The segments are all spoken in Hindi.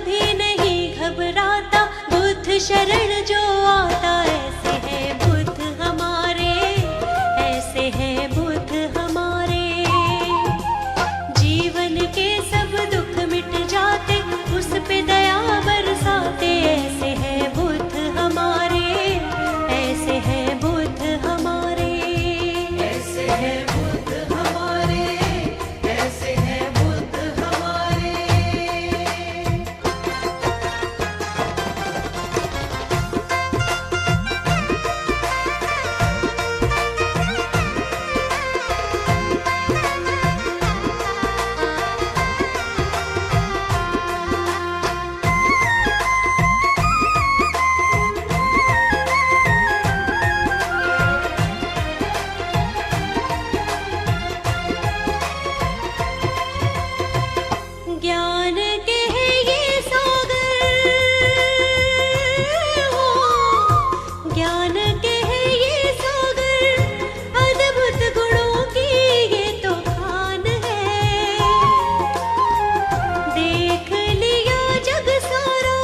कभी नहीं घबराता, बुद्ध शरण जो आता। ऐसे है बुद्ध हमारे, ऐसे है बुद्ध हमारे। जीवन के सब दुख मिट जाते, उस पे दया बरसाते। ऐसे है बुद्ध हमारे, ऐसे है बुद्ध हमारे। ऐसे है बुद्ध हमारे, ऐसे है बुद्ध हमारे। ज्ञान के है ये सागर हो, ज्ञान के है ये सागर, अद्भुत गुणों की ये तो खान है। देख लिया जग सारा,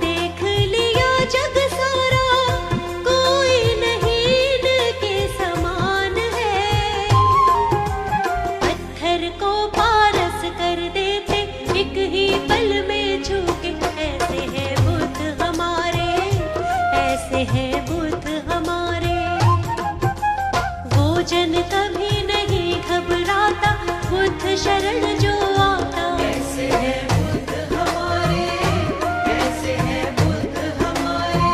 देख लिया जग सारा, कोई नहीं इनके समान है। पत्थर को पारस कर देते, एक ही पल में छू के। ऐसे है बुद्ध हमारे, ऐसे है बुद्ध हमारे। वो जन कभी नहीं घबराता, बुद्ध शरण जो आता। ऐसे है बुद्ध हमारे, ऐसे है बुद्ध हमारे।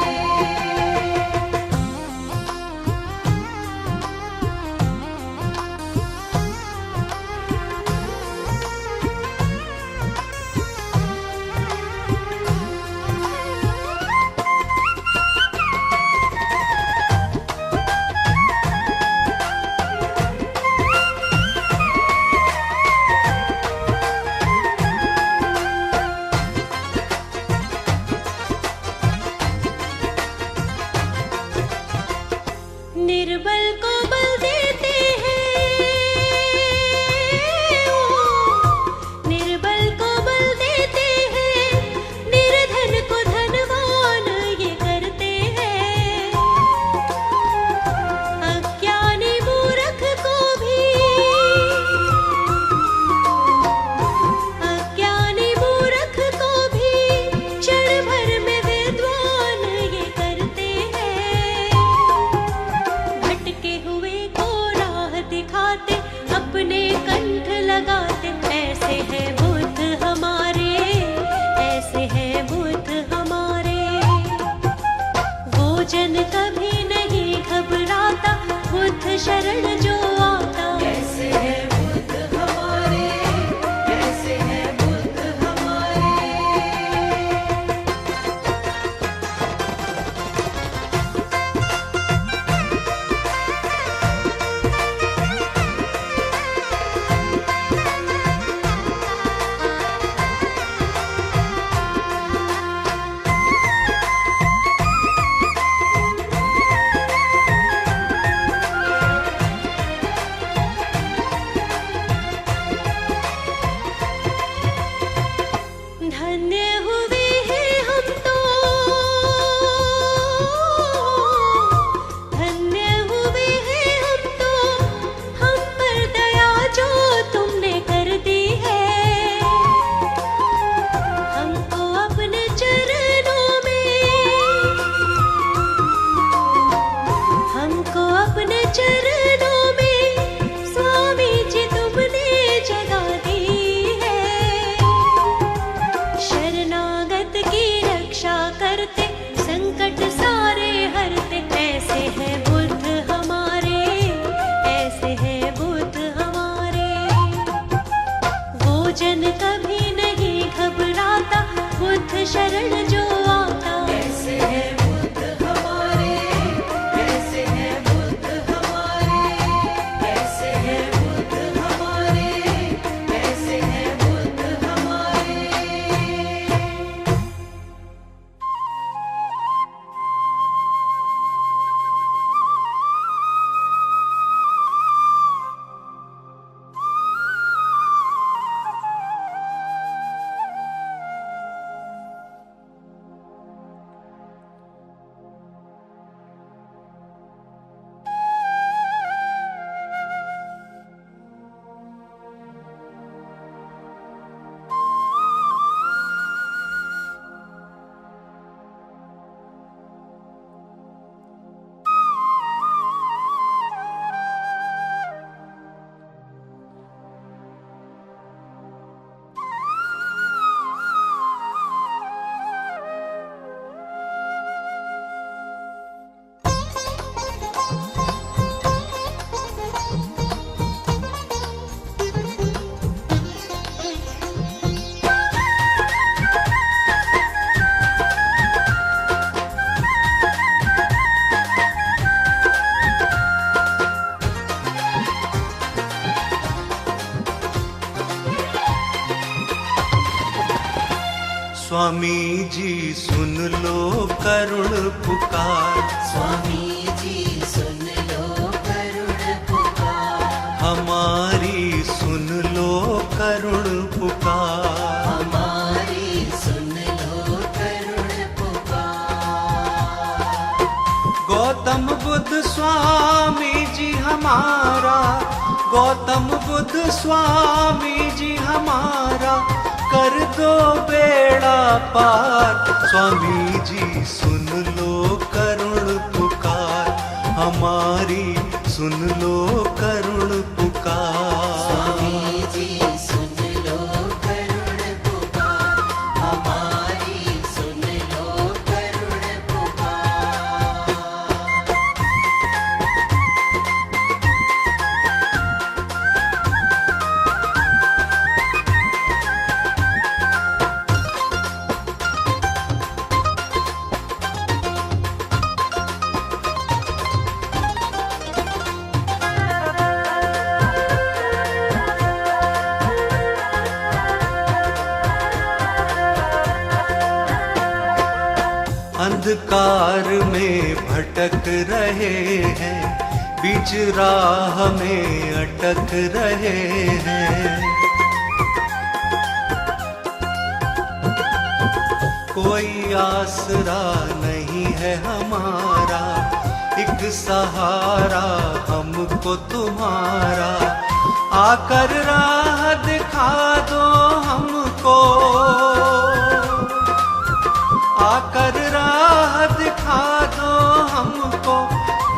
निर्बल को बल देते हैं, निर्बल को बल देते हैं, निर्धन को धनवान ये करते हैं। अज्ञानी मूर्ख को भी, अज्ञानी मूर्ख को भी, क्षण भर में विद्वान ये करते हैं। भटके हुए को राह दिखाते, अपने कंठ लगाते। ऐसे है बुद्ध हमारे, ऐसे है बुद्ध हमारे। वो जन कभी नहीं घबराता, बुद्ध शरण जो आता। ऐसे है बुद्ध हमारे, ऐसे है बुद्ध हमारे। धन्य हुए हैं हम तो, धन्य हुए हैं हम तो, हम पर दया जो तुमने कर दी है। हमको अपने चरणों में, हमको अपने चरणों में, स्वामी जी तुमने जगा दी है। शरणागत की रक्षा करते, संकट सारे हरते। ऐसे है बुद्ध हमारे, ऐसे है बुद्ध हमारे। वो जन कभी नहीं घबराता, बुद्ध शरण जो आता। ऐसे है बुद्ध हमारे, ऐसे है बुद्ध हमारे। ऐसे है बुद्ध हमारे, ऐसे है बुद्ध हमारे। स्वामी जी सुन लो करुण पुकार, स्वामी जी सुन लो करुण पुकार, हमारी सुन लो करुण पुकार। हमारी सुन लो करुण पुकार। गौतम बुद्ध स्वामी जी हमारा, गौतम बुद्ध स्वामी जी हमारा, कर दो बेड़ा पार। स्वामी जी सुन लो करुण पुकार, हमारी सुन लो करुण पुकार। स्वामी जी सुन लो करुण पुकार, हमारी सुन लो करुण पुकार। अंधकार में भटक रहे हैं, बीच राह में अटक रहे हैं। कोई आसरा नहीं है हमारा, एक सहारा हमको तुम्हारा। आकर राह दिखा दो हमको, आकर राह दिखा दो हमको,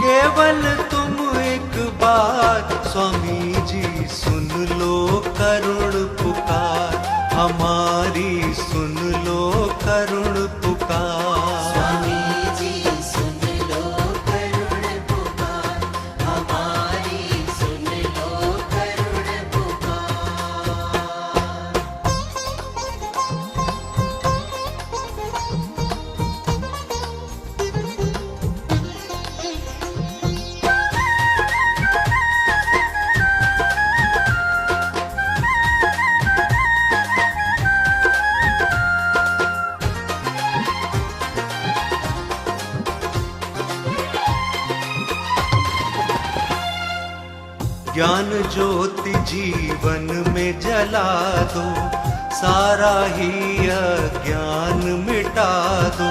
केवल तुम एक बार। स्वामी जी सुन लो करुण पुकार, हमारी सुन लो करुण पुकार। स्वामी जी सुन लो करुण पुकार, हमारी सुन लो करुण पुकार। ज्ञान ज्योति जीवन में जला दो, सारा ही अज्ञान मिटा दो।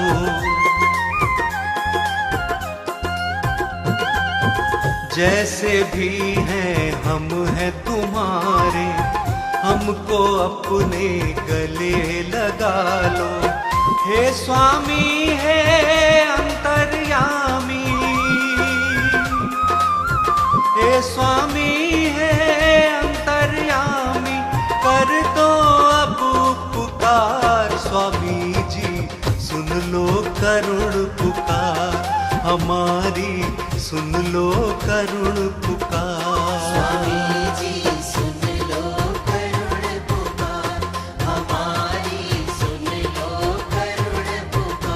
जैसे भी हैं हम हैं तुम्हारे, हमको अपने गले लगा लो। हे स्वामी है अंतर्यामी, हे स्वामी है अंतर्यामी, कर दो अब पुकार। स्वामी जी सुन लो करुण पुकार, हमारी सुन लो करुण पुकार। स्वामी जी सुन लो करुण पुकार, हमारी सुन लो करुण पुकार।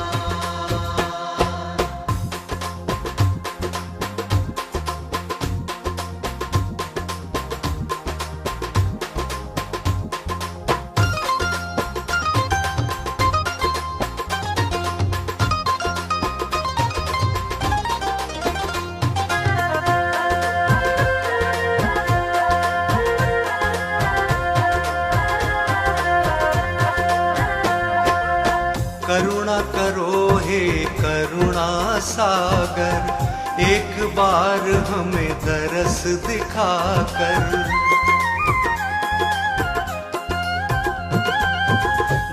करुणा करो हे करुणा सागर, एक बार हमें दरस दिखाकर।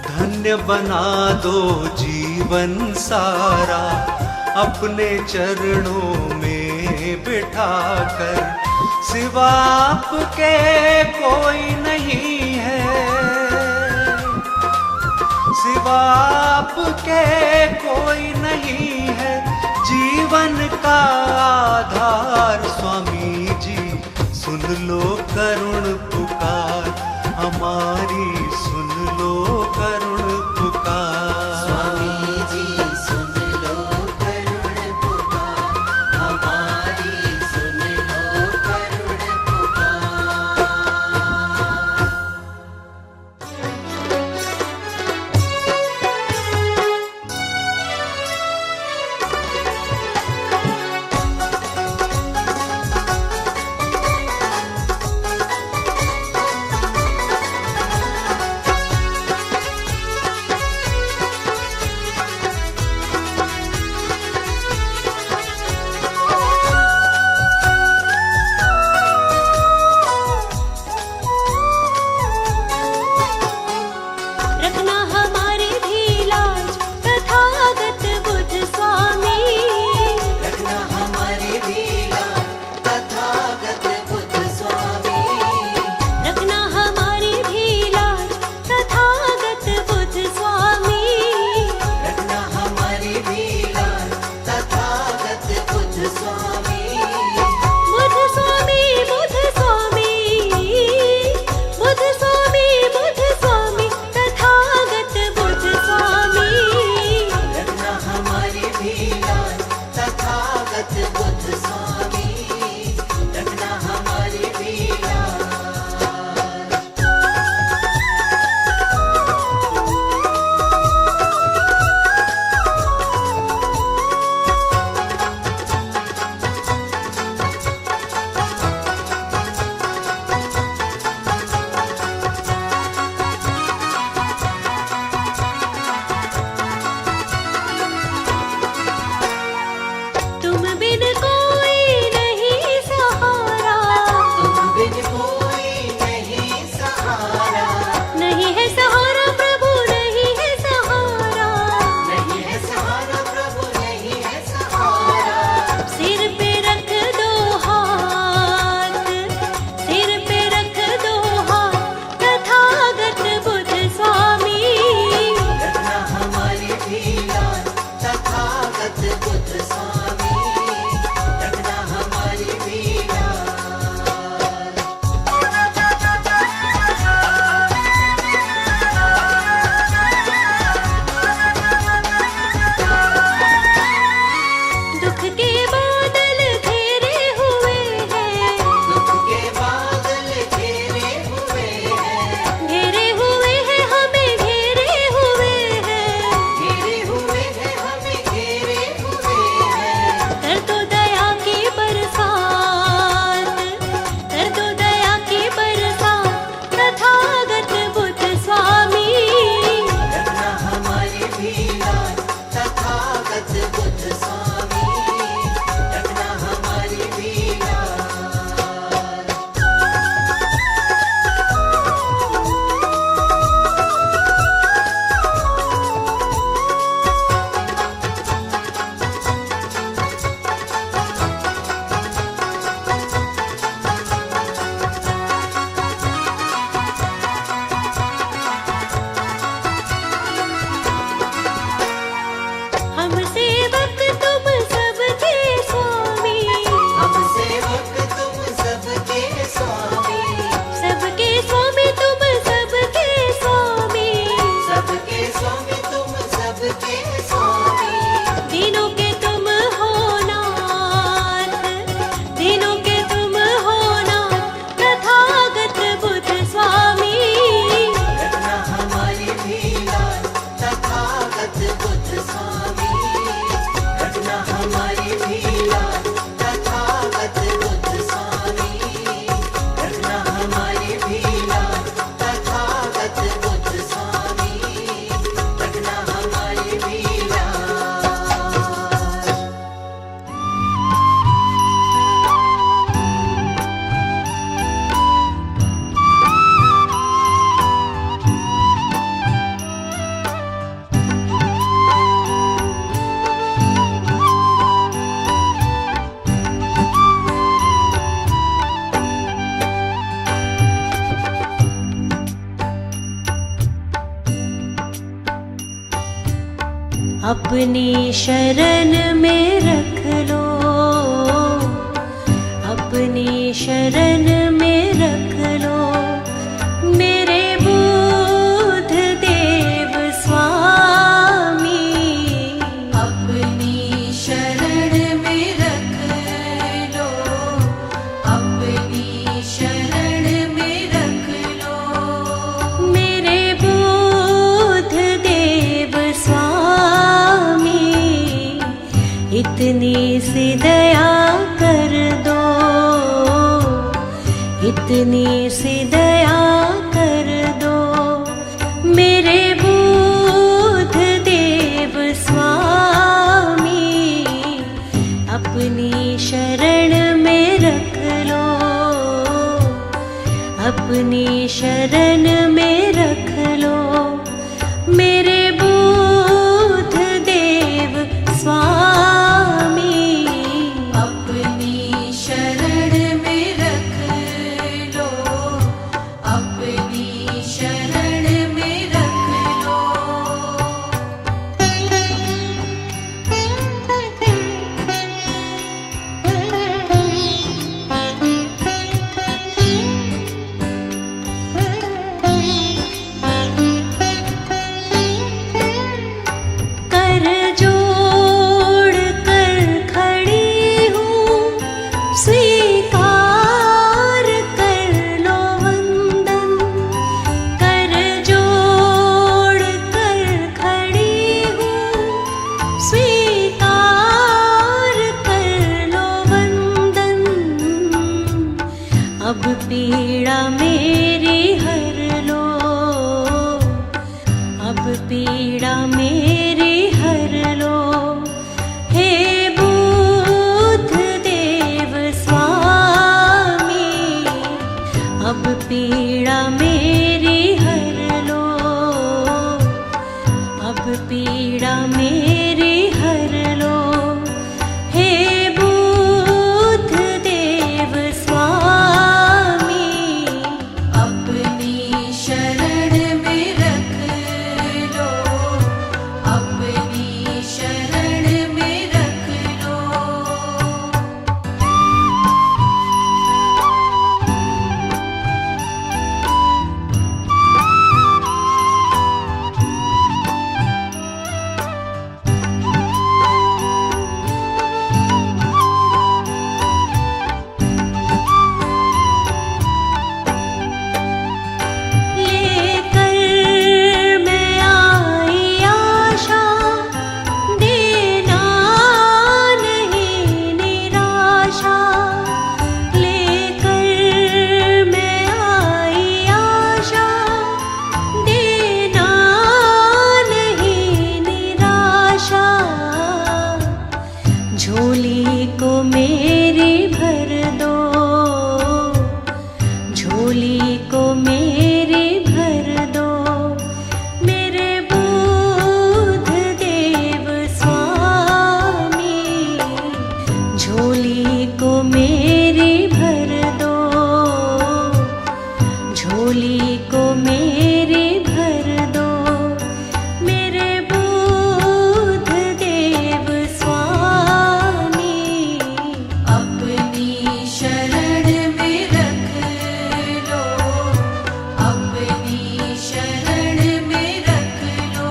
धन्य बना दो जीवन सारा, अपने चरणों में बिठाकर। सिवा आपके कोई नहीं है, सिवा आपके कोई नहीं है, जीवन का आधार। स्वामी जी सुन लो करुण पुकार, हमारी सुन लो करुण पुकार। स्वामी जी सुन लो करुण पुकार, हमारी सुन लो करुण पुकार। अपनी शरण में रख लो, अपनी शरण में रख लो मेरे बुद्ध देव स्वामी। अपनी शरण में रख लो, अपनी शरण में रख लो मेरे बुद्ध देव स्वामी। इतनी सी दया कर दो, इतनी सी दया कर दो मेरे बुद्ध देव स्वामी। अपनी शरण में रख लो, अपनी शरण में रख लो मेरे बुद्ध देव स्वामी। अपनी शरण में रख लो, अपनी शरण में रख लो कर जोड़ कर खड़ी हूँ, स्वीकार कर लो वंदन। कर जोड़ कर खड़ी हूँ, स्वीकार कर लो वंदन। अब पीड़ा मेरी हर लो, अब पीड़ा मेरी हर लो हे बुद्ध देव स्वामी। अब पीड़ा मेरी हर लो, अब पीड़ा मेरी हर लो हे बुद्ध देव स्वामी। अपनी शरण में रख लो, अपनी शरण में रख लो लेकर मैं आई आशा, देना नहीं निराशा। लेकर मैं आई आशा, देना नहीं निराशा। झोली को मेरी भर दो, झोली को मेरी भर दो मेरे बुद्ध देव स्वामी। झोली को मेरी भर दो, झोली को मेरी भर दो मेरे बुद्ध देव स्वामी। अपनी शरण में रख लो, अपनी शरण में रख लो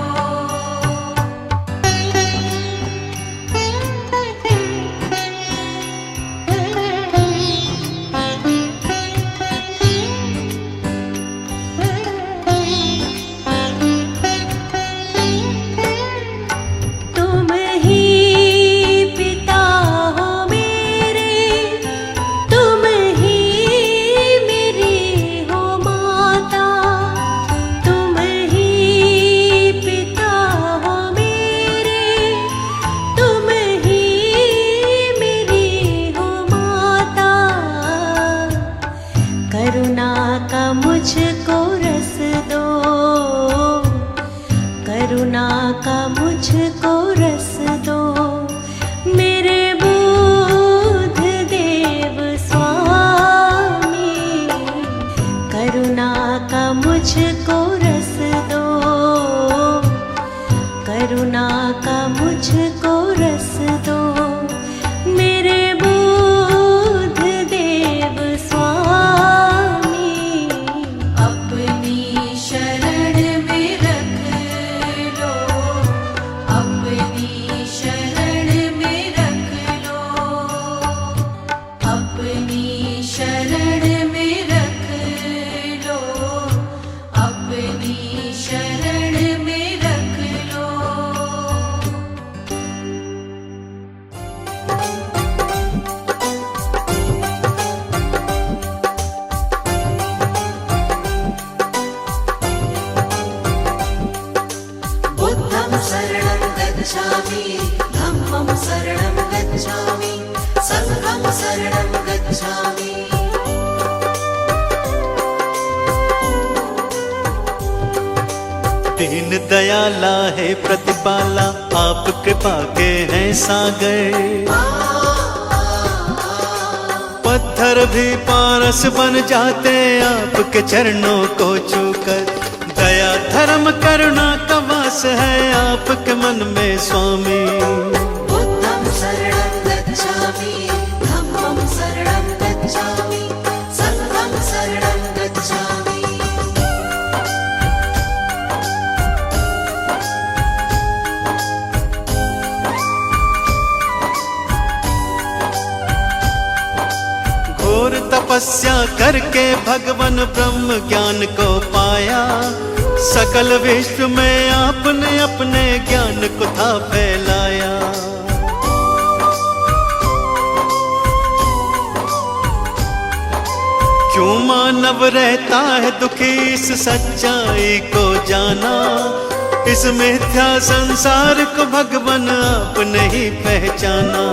तुम ही पिता हो मेरे, तुम ही मेरी हो माता। तुम ही पिता हो मेरे, तुम ही मेरी हो माता। करुणा का मुझको रस दो, करुणा का मुझको रस दो मेरे बुद्ध देव स्वामी। करुणा का मुझको रस दो, करुणा करुणा का मुझको रस दो, मेरे बुद्ध देव स्वामी। अपनी शरण में रख लो, अपनी शरण में रख लो, अपनी शरण में रख लो, अपनी शरण में रख लो। बुद्धं शरणं गच्छामि, धम्मं शरणं गच्छामि, संघं शरणं गच्छामि। दीन दयाला है प्रतिपाला, आप कृपा के हैं सागर। पत्थर भी पारस बन जाते आपके चरणों को छूकर। दया धर्म करुणा का वास है आपके मन में स्वामी। बुद्धं शरणं गच्छामि, धम्मं शरणं गच्छामि, संघं शरणं गच्छामि। घोर तपस्या करके भगवान ब्रह्म ज्ञान को पाया। सकल विश्व में आपने अपने ज्ञान को था फैलाया। क्यों मानव रहता है दुखी इस सच्चाई को जाना। इस मिथ्या संसार को भगवान आपने ही पहचाना।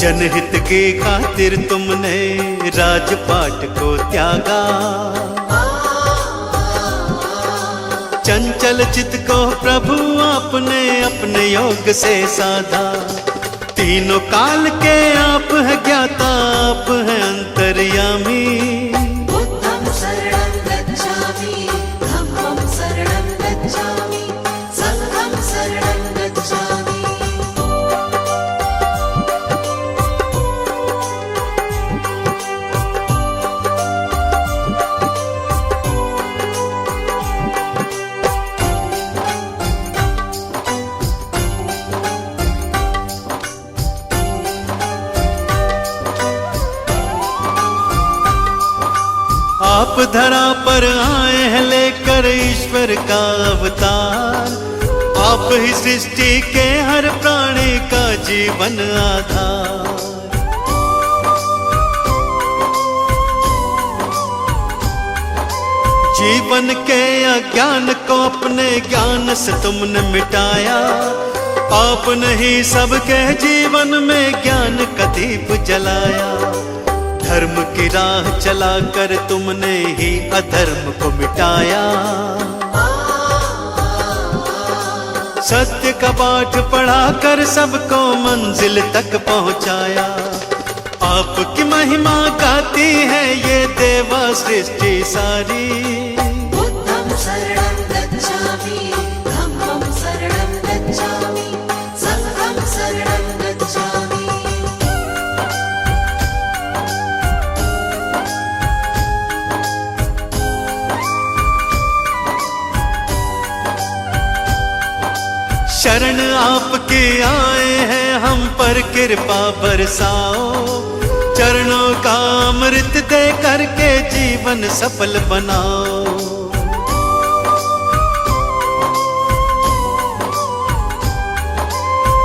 जनहित की खातिर तुमने राजपाट को त्यागा। चंचल चित्त को प्रभु आपने अपने योग से साधा। तीनों काल के आप है ज्ञाता, आप है अंतर्यामी। बुद्धं शरणं गच्छामि, धम्मं शरणं गच्छामि, संघं शरणं गच्छामि। आप धरा पर आए हैं लेकर ईश्वर का अवतार। आप ही सृष्टि के हर प्राणी का जीवन आधार। जीवन के अज्ञान को अपने ज्ञान से तुमने मिटाया। आपने ही सबके जीवन में ज्ञान का दीप जलाया। धर्म की राह चलाकर तुमने ही अधर्म को मिटाया। सत्य का पाठ पढ़ाकर सबको मंजिल तक पहुंचाया। आपकी महिमा गाती है ये देवा सृष्टि सारी। बुद्धं शरणं गच्छामि, धम्मं शरणं गच्छामि, संघं शरणं गच्छामि। शरण आपके आए हैं हम पर कृपा बरसाओ। चरणों का अमृत दे करके जीवन सफल बनाओ।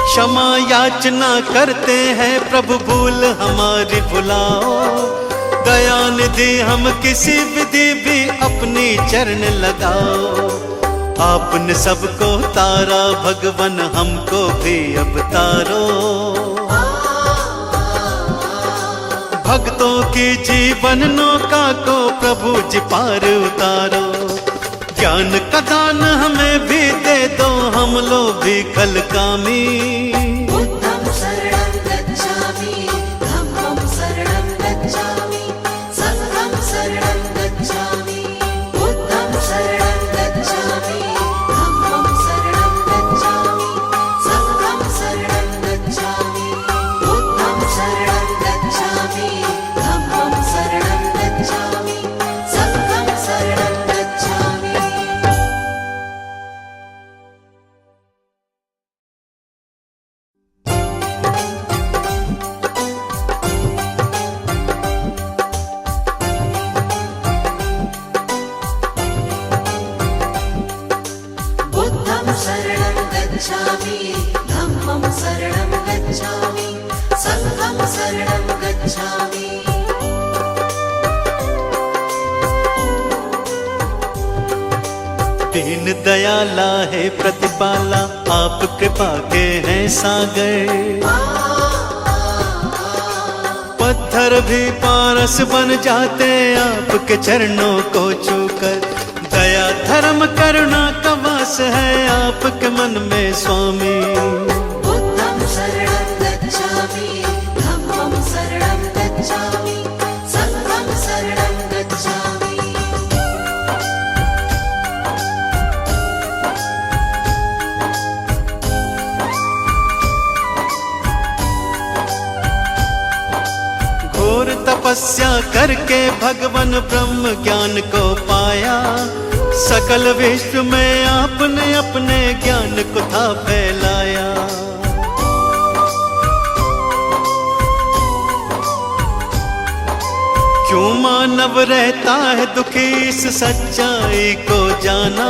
क्षमा याचना करते हैं प्रभु भूल हमारी भुलाओ। दया निधि हम किसी विधि भी अपनी चरण लगाओ। आपने सबको तारा भगवन हमको भी अब तारो। भक्तों की जीवन नौका को प्रभु जी पार उतारो। ज्ञान का दान हमें भी दे दो, हम लोग भी कल कामी। बुद्धं शरणं गच्छामि, धम्मं शरणं गच्छामि, संघं शरणं गच्छामि। बुद्धं शरणं गच्छामि, धम्मं शरणं गच्छामि, गच्छामि धम्मं शरणं गच्छामि संघं शरणं गच्छामि दीन दयाला है प्रतिपाला आप कृपा के हैं सागर पत्थर भी पारस बन जाते आपके चरणों को छूकर दया धर्म करुणा का वास है आपके मन में स्वामी बुद्धं शरणं गच्छामि धम्मं शरणं गच्छामि संघं शरणं गच्छामि घोर तपस्या करके भगवान ब्रह्म ज्ञान को पाया सकल विश्व में आपने अपने ज्ञान को था फैलाया क्यों मानव रहता है दुखी इस सच्चाई को जाना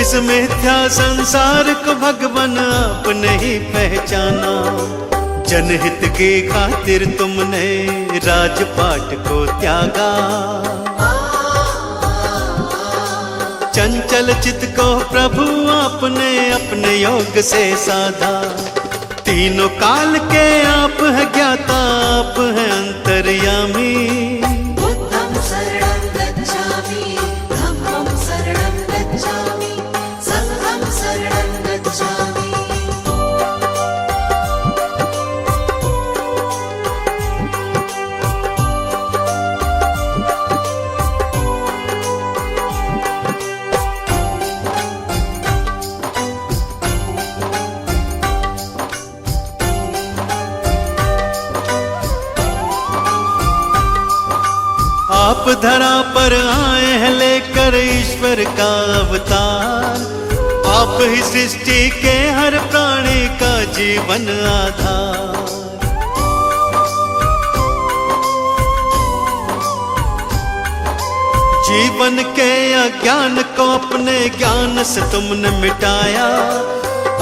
इस मिथ्या संसार को भगवान आपने ही पहचाना जनहित की खातिर तुमने राजपाट को त्यागा चंचल चित को प्रभु आपने अपने योग से साधा तीनों काल के आप है ज्ञाता आप है अंतर्यामी बुद्धं शरणं गच्छामि धम्मं शरणं गच्छामि संघं शरणं गच्छामि आप धरा पर आए हैं लेकर ईश्वर का अवतार आप ही सृष्टि के हर प्राणी का जीवन आधार जीवन के अज्ञान को अपने ज्ञान से तुमने मिटाया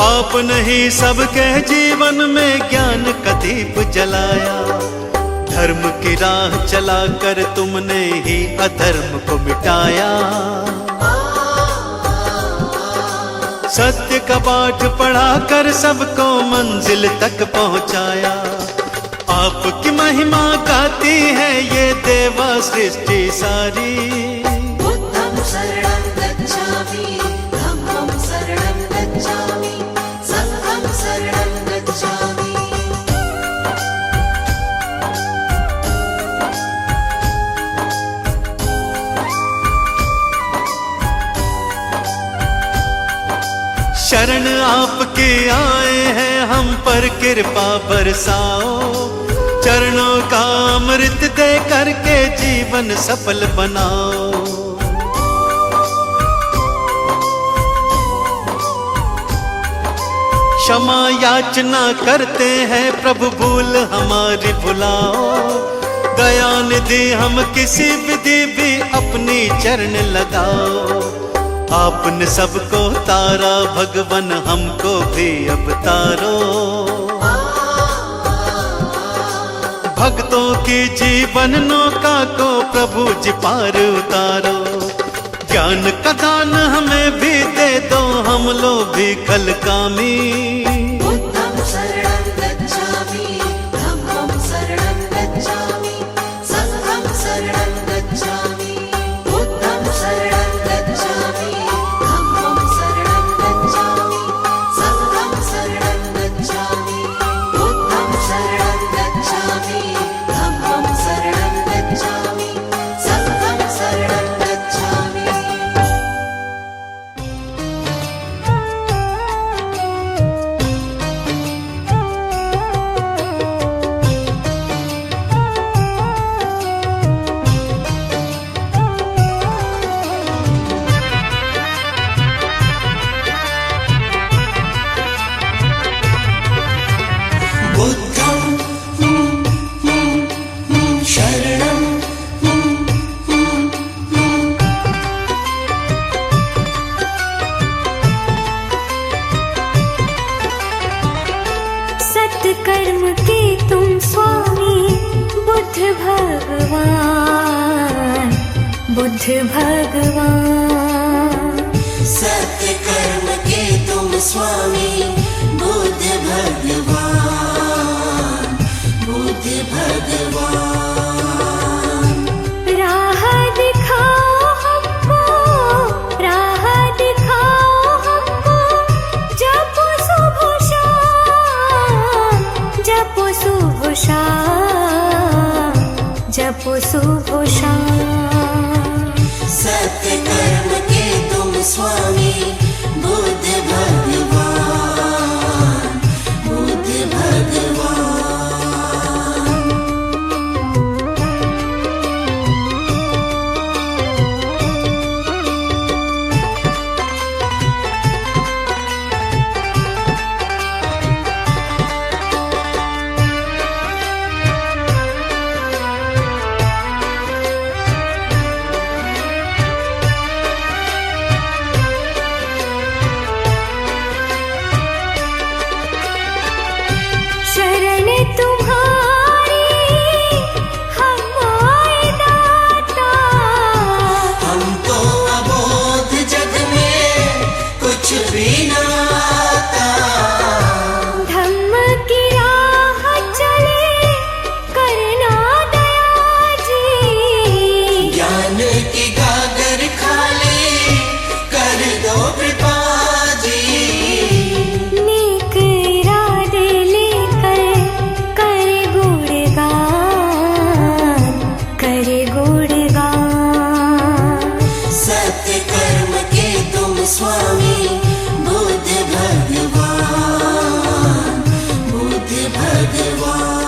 आपने ही सबके जीवन में ज्ञान का दीप जलाया धर्म की राह चलाकर तुमने ही अधर्म को मिटाया सत्य का पाठ पढ़ाकर सबको मंजिल तक पहुंचाया आपकी महिमा गाती है ये देवा सृष्टि सारी बुद्धं शरणं गच्छामि धम्मं शरणं गच्छामि संघं शरणं गच्छामि शरण आपके आए हैं हम पर कृपा बरसाओ चरणों का अमृत दे करके जीवन सफल बनाओ क्षमा याचना करते हैं प्रभु भूल हमारी भुलाओ दया निधि हम किसी विधि भी अपनी चरण लगाओ आपने सबको तारा भगवान हमको भी अब तारो भक्तों की जीवन नौका को प्रभु जी पार उतारो ज्ञान का दान हमें भी दे दो हम लोग भी कल कामी बुद्धं शरणं गच्छामि धम्मं शरणं गच्छामि संघं शरणं गच्छामि बुद्धं शरणं गच्छामि धम्मं शरणं गच्छामि संघं शरणं गच्छामि बुद्धं शरणं गच्छामि धम्मं शरणं गच्छामि संघं शरणं गच्छामि भगवान बुद्ध भगवान। सत्य कर्म के तुम स्वामी बुद्ध भगवान, बुद्ध भगवान। राह दिखाओ हमको, राह दिखाओ हमको, जपो शुभ शाम, जपो शुभ शाम, जपो शुभ शाम। सत्य कर्म के तुम स्वामी बुद्ध भगवान, बुद्ध भगवान। शरण तुम्हारी हम आए दाता, हम तो अबोध जग में कुछ भी ना आता। धम्म की राह चले करना दया जी, ज्ञान की गागर खाली कर दो कृपा जी। नेक इरादे लेकर करे गुणगान, करे गुणगान। सत्य कर्म के तुम स्वामी बुद्ध भगवान, बुद्ध भगवान।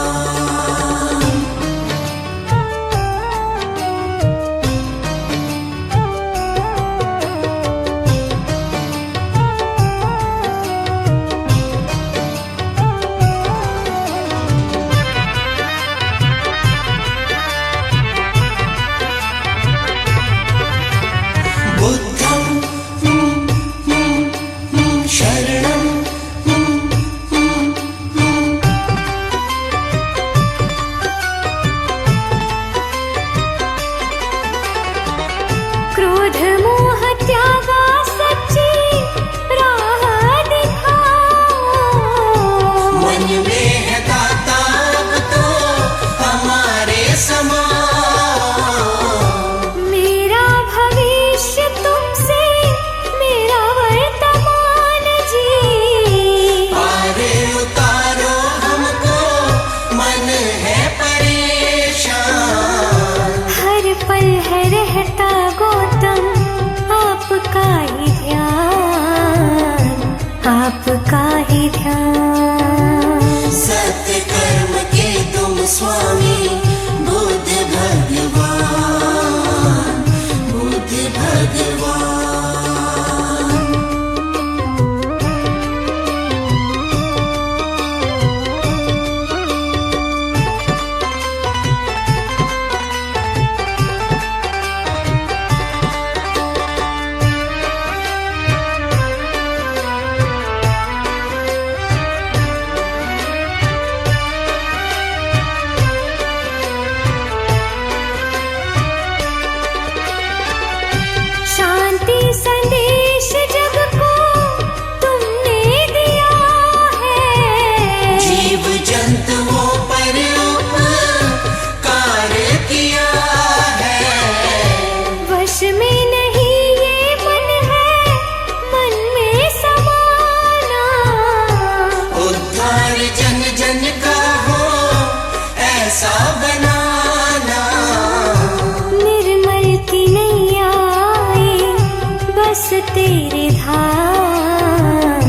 बुद्धं शरणं क्रोध मोह त्यागा सच्ची राह दिखाओ, मन में है दाता अब तो हमारे समान। मेरा भविष्य तुमसे मेरा वर्तमान जी, पारे उतारो हमको मन है परेशान। हर पल है रहता गौतम आपका ही ध्यान, आपका ही ध्यान। सत्य कर्म के तुम स्वामी बुद्ध भगवान, बुद्ध भगवान। शांति संदेश जग को तुमने दिया है, जीव जंतुओं पर उपकार किया है। वश में नहीं ये मन है, मन में समाना। उद्धार जन जन का हो ऐसा बनाना। निर्मल की नैया आए बस तेरे धाम,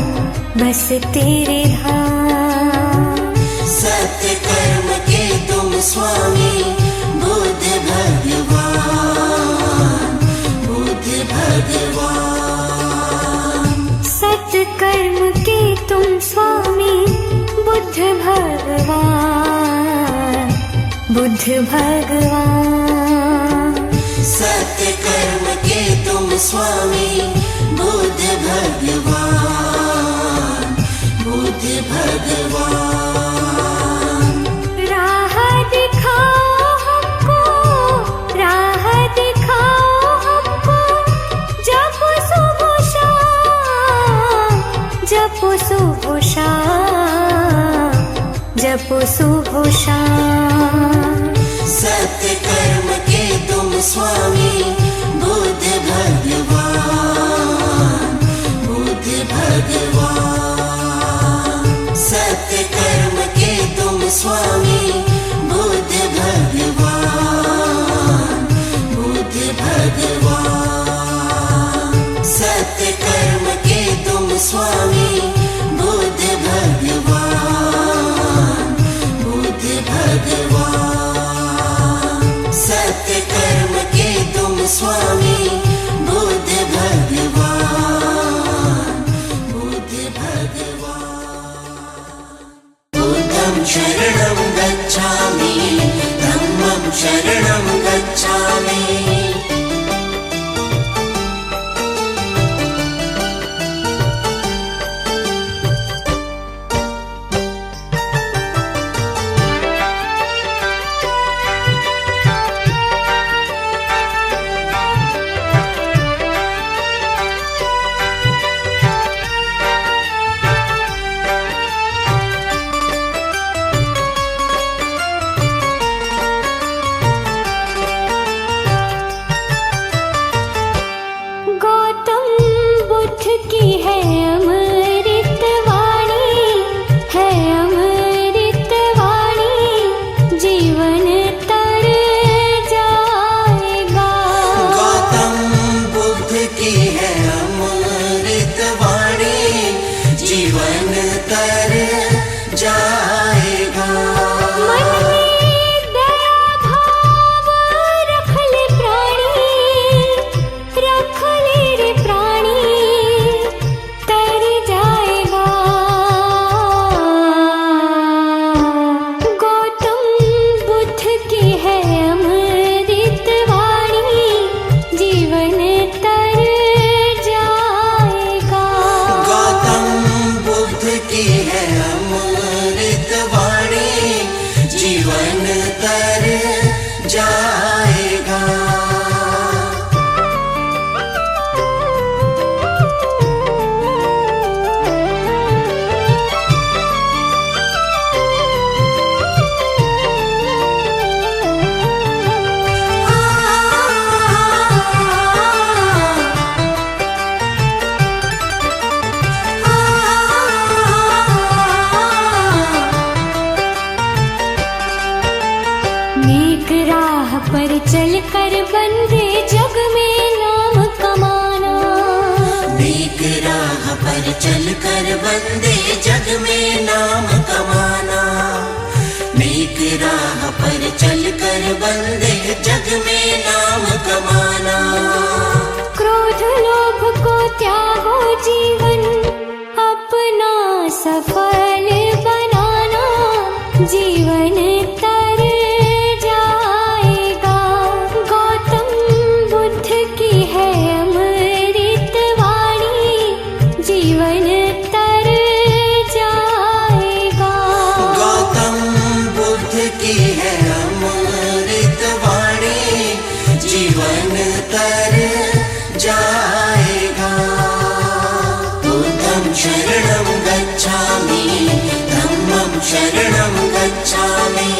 बस तेरे धाम। सत्य कर्म के तुम स्वामी बुद्ध भगवान, बुद्ध भगवान। सत्य कर्म के तुम स्वामी बुद्ध भगवान, बुद्ध भगवान। सत्य कर्म के तुम स्वामी बुद्ध भगवान, बुद्ध भगवान। राह दिखाओ हमको, जपो सुबह शाम। सत्य कर्म के तुम स्वामी बुद्ध भगवान, बुद्ध भगवान। सत्य कर्म के तुम स्वामी बुद्ध भगवान, बुद्ध भगवान। सत्य कर्म के तुम स्वामी बुद्ध भगवान, बुद्ध भगवान। सत्य कर्म के तुम स्वामी बुद्ध भगवान, बुद्ध भगवान। बुद्धं शरणं गच्छामि, धम्मं शरणं गच्छामि। गौतम बुद्ध की है अमृत वाणी, है अमृत वाणी, जीवन तर जाएगा। गौतम बुद्ध की है अमृत वाणी, जीवन तर जाएगा। मन में दया भाव रख ले प्राणी, रख ले रे प्राणी, तर जाएगा। गौतम बुद्ध की है अमृत वाणी, जीवन तर जाएगा। गौतम बुद्ध की है अमृत वाणी, जीवन तर जाएगा। नेक राह पर चल कर बंदे जग में नाम कमाना। नेक राह पर चल कर बंदे जग में नाम कमाना। नेक राह पर चल कर बंदे जग में नाम कमाना। क्रोध लोभ को त्यागो जीवन अपना सफल बनाना, जीवन तर जाएगा। गौतम बुद्ध की है अमृत वाणी, जीवन तर जाएगा। गौतम बुद्ध की है अमृत वाणी, जीवन तर जाएगा। बुद्धं शरणं गच्छामि, धम्मं शरणं गच्छामि।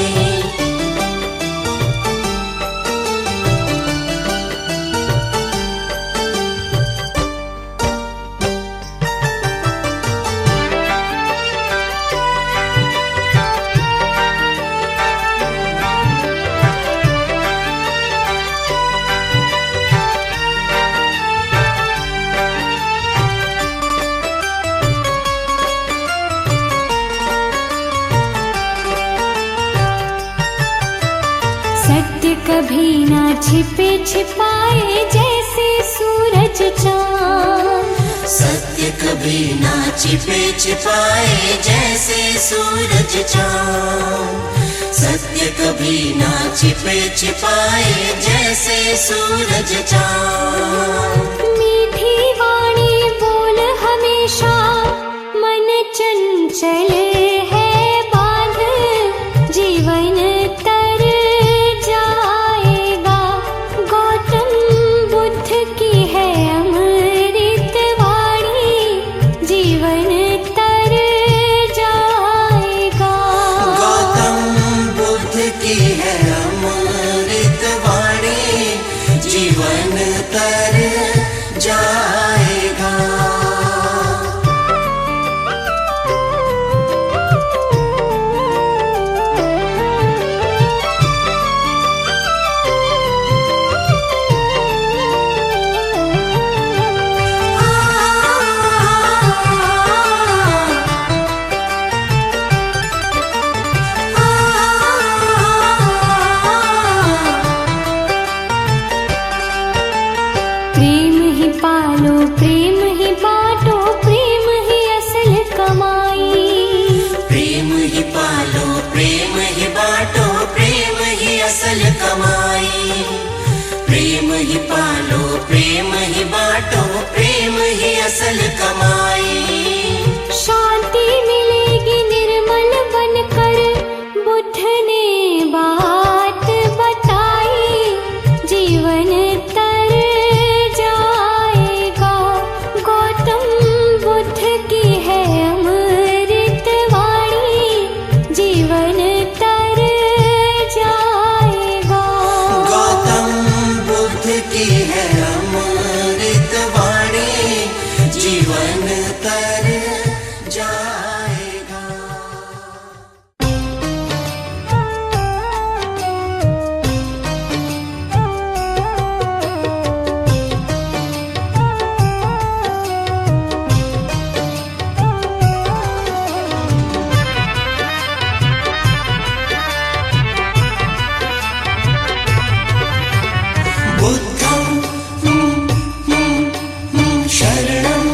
सत्य कभी ना छिपे छिपाए जैसे सूरज चाँद। सत्य कभी ना छिपे छिपाए जैसे सूरज चाँद। सत्य कभी ना छिपे छिपाए जैसे सूरज चाँद। मीठी वाणी बोल हमेशा, मन चंचल है बांध, जीवन तर जाएगा। गौतम बुद्ध की है अमृत वाणी, जीवन तर जाएगा। जाएगा। प्रेम ही पालो प्रेम ही बांटो प्रेम ही असल कमाई। प्रेम ही पालो प्रेम ही बांटो प्रेम ही असल कमाई। प्रेम ही पालो प्रेम ही बांटो प्रेम ही असल कमाई। शांति मिलेगी निर्मल बनकर बुद्ध ने बात बताई। जीवन तर जाएगा गौतम बुद्ध की है अमृत वाणी। जीवन तर जाएगा गौतम बुद्ध की है अमृत वाणी। जीवन तर जाएगा। बुद्धं शरणं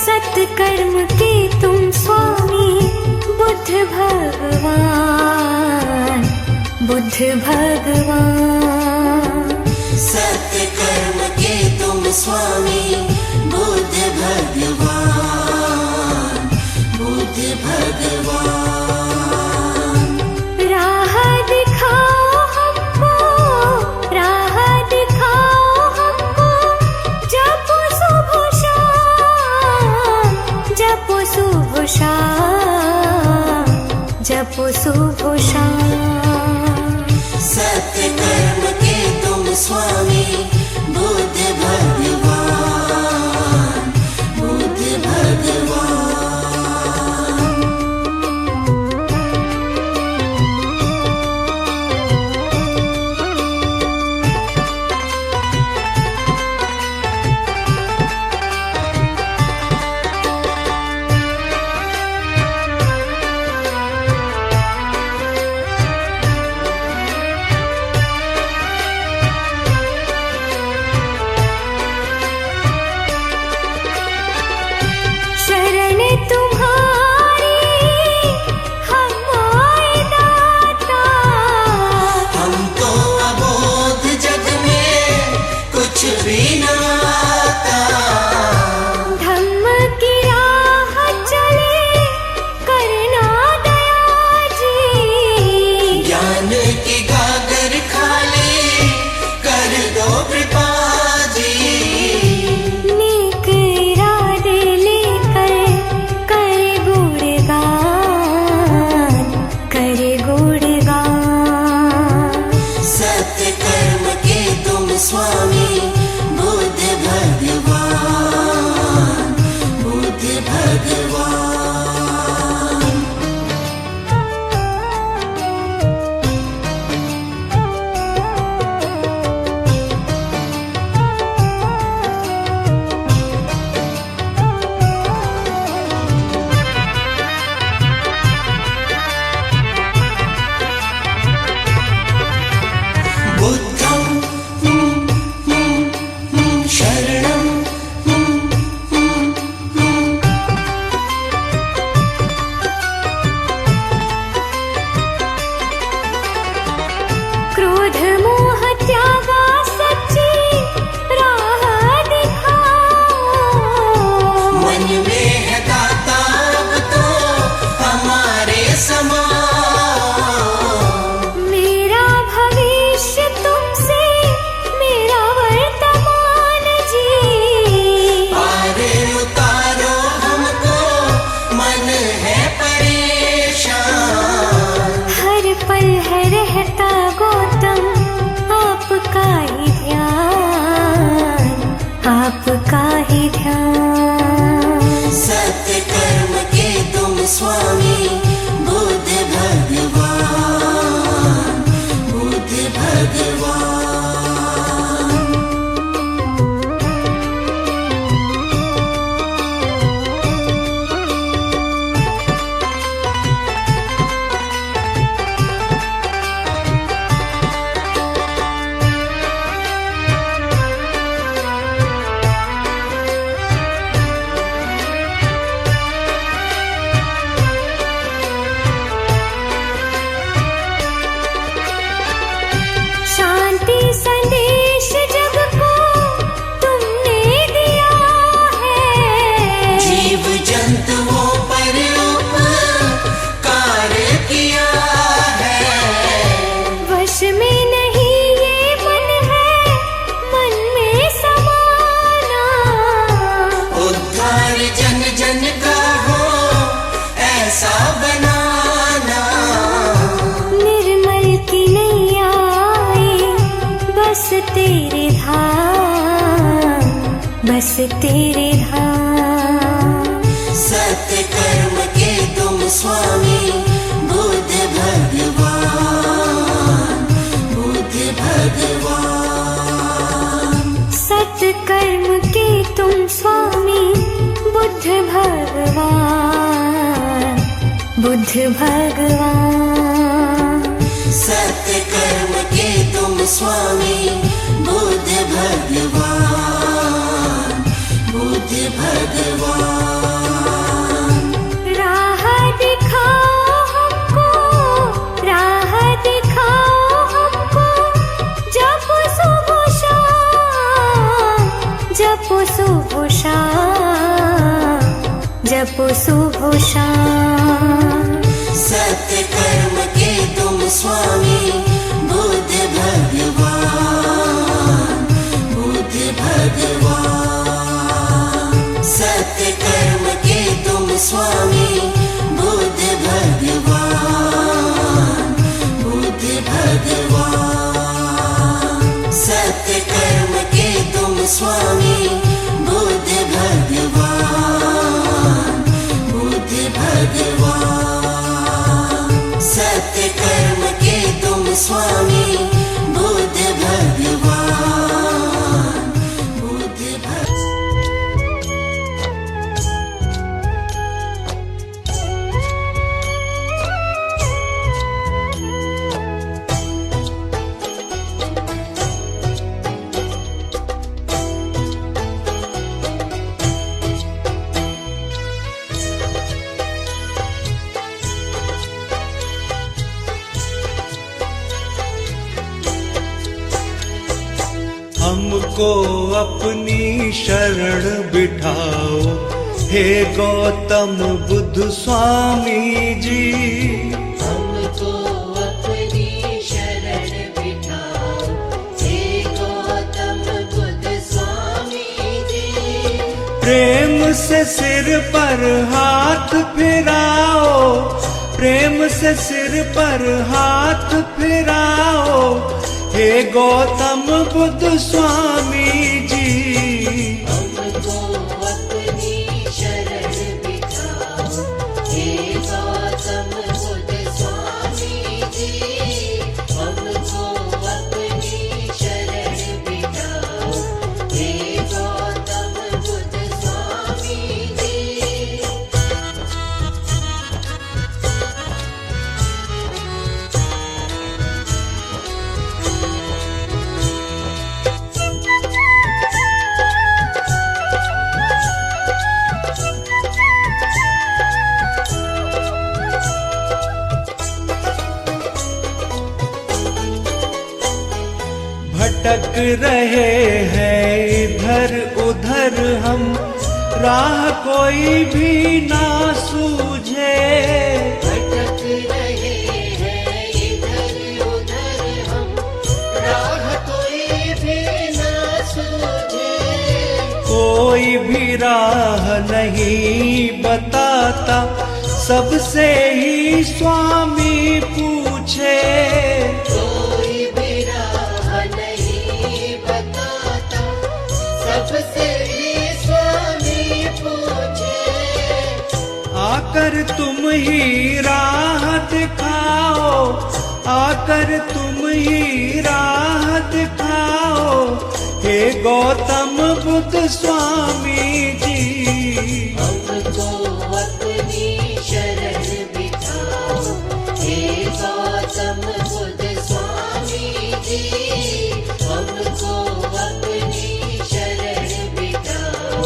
सत्कर्म के तुम स्वामी बुद्ध भगवान। बुद्ध भगवान सत्कर्म के तुम स्वामी बुद्ध भगवान। बुद्ध भगवान राह दिखाओ हमको राह दिखाओ हमको। जपो शुभ शाम जपो शुभ शाम जपो शुभ शाम। सत्कर्म के तुम स्वामी बुद्ध भगवान। बुद्ध भगवान भगवान बुद्ध भगवान। सत्य कर्म के तुम स्वामी बुद्ध भगवान, बुद्ध भगवान। राह दिखाओ हमको, राह दिखाओ हमको, जपो सुबह शाम, जपो सुबह शाम, जपो सुबह शाम। सत्य कर्म के तुम स्वामी बुद्ध भगवान, बुद्ध भगवान। सत्य कर्म के तुम स्वामी बुद्ध भगवान, बुद्ध भगवान। सत्य कर्म के तुम स्वामी बुद्ध भगवान, बुद्ध भगवान। सत्य कर्म के तुम स्वामी बुद्ध भगवान, बुद्ध भगवान। हमको अपनी शरण बिठाओ हे गौतम बुद्ध स्वामी जी। हमको अपनी शरण बिठाओ हे गौतम बुद्ध स्वामी जी। प्रेम से सिर पर हाथ फिराओ, प्रेम से सिर पर हाथ फिराओ हे गौतम बुद्ध स्वामी जी। हमको अपनी शरण बिठाओ हे गौतम बुद्ध स्वामी जी। हमको अपनी शरण बिठाओ हे गौतम बुद्ध स्वामी जी। भटक रहे हैं इधर उधर हम, राह कोई भी ना सूझे। भटक रहे हैं इधर उधर हम, राह कोई भी ना सूझे। कोई भी राह नहीं बताता, सबसे ही स्वामी पूछे। कोई भी राह नहीं बताता, सबसे ही स्वामी पूछे। आकर तुम ही राह दिखाओ, आकर तुम ही राह दिखाओ हे गौतम बुद्ध स्वामी जी। हमको अपनी शरण बिठाओ हे गौतम बुद्ध स्वामी जी। हमको अपनी शरण बिठाओ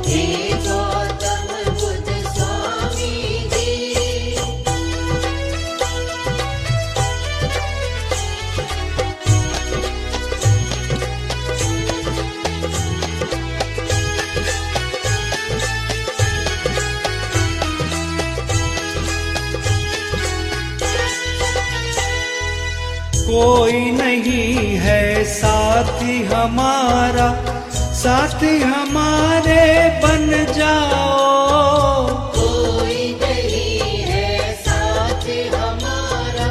हे गौतम बुद्ध स्वामी जी। कोई नहीं है साथी हमारा, साथी हमारे बन जाओ। कोई नहीं है साथ हमारा,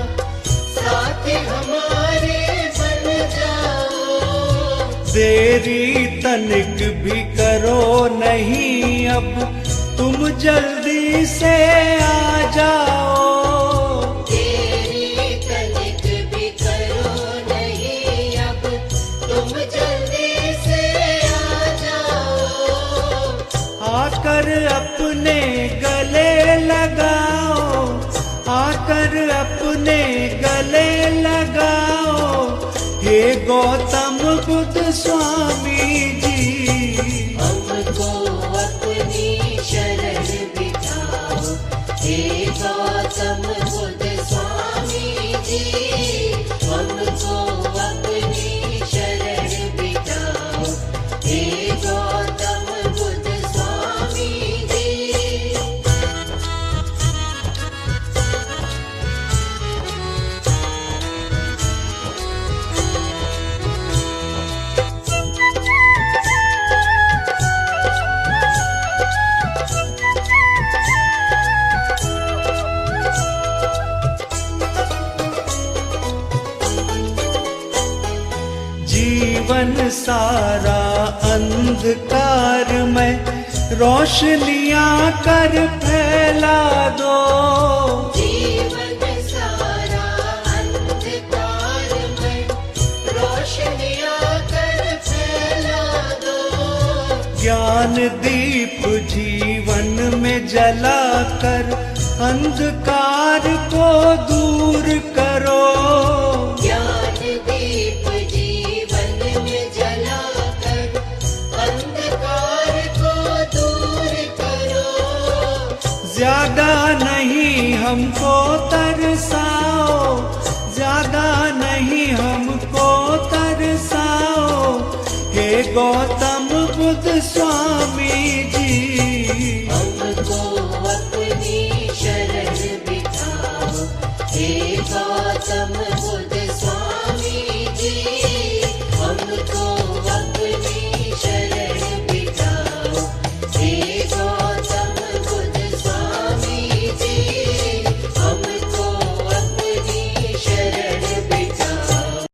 साथ हमारे बन जाओ। देरी तनिक भी करो नहीं अब, तुम जल्दी से आ जाओ। तेरी तनिक भी करो नहीं अब, तुम जल्दी से आ जाओ। आकर अपने गौतम बुद्ध स्वामी जी, हमको अपनी शरण बिठाओ। हे गौतम बुद्ध स्वामी जी, हमको अपनी शरण बिठाओ। हे गौतम बुद्ध स्वामी जी। जीवन सारा अंधकार में रोशनियां कर फैला दो। जीवन सारा अंधकार में रोशनियां कर फैला दो। ज्ञान दीप जीवन में जलाकर अंधकार को दूर करो। ज्ञान दीप जीवन में जलाकर अंधकार को दूर करो। ज्यादा नहीं हमको तरसाओ, ज्यादा नहीं हमको तरसाओ। हे गौतम बुद्ध स्वामी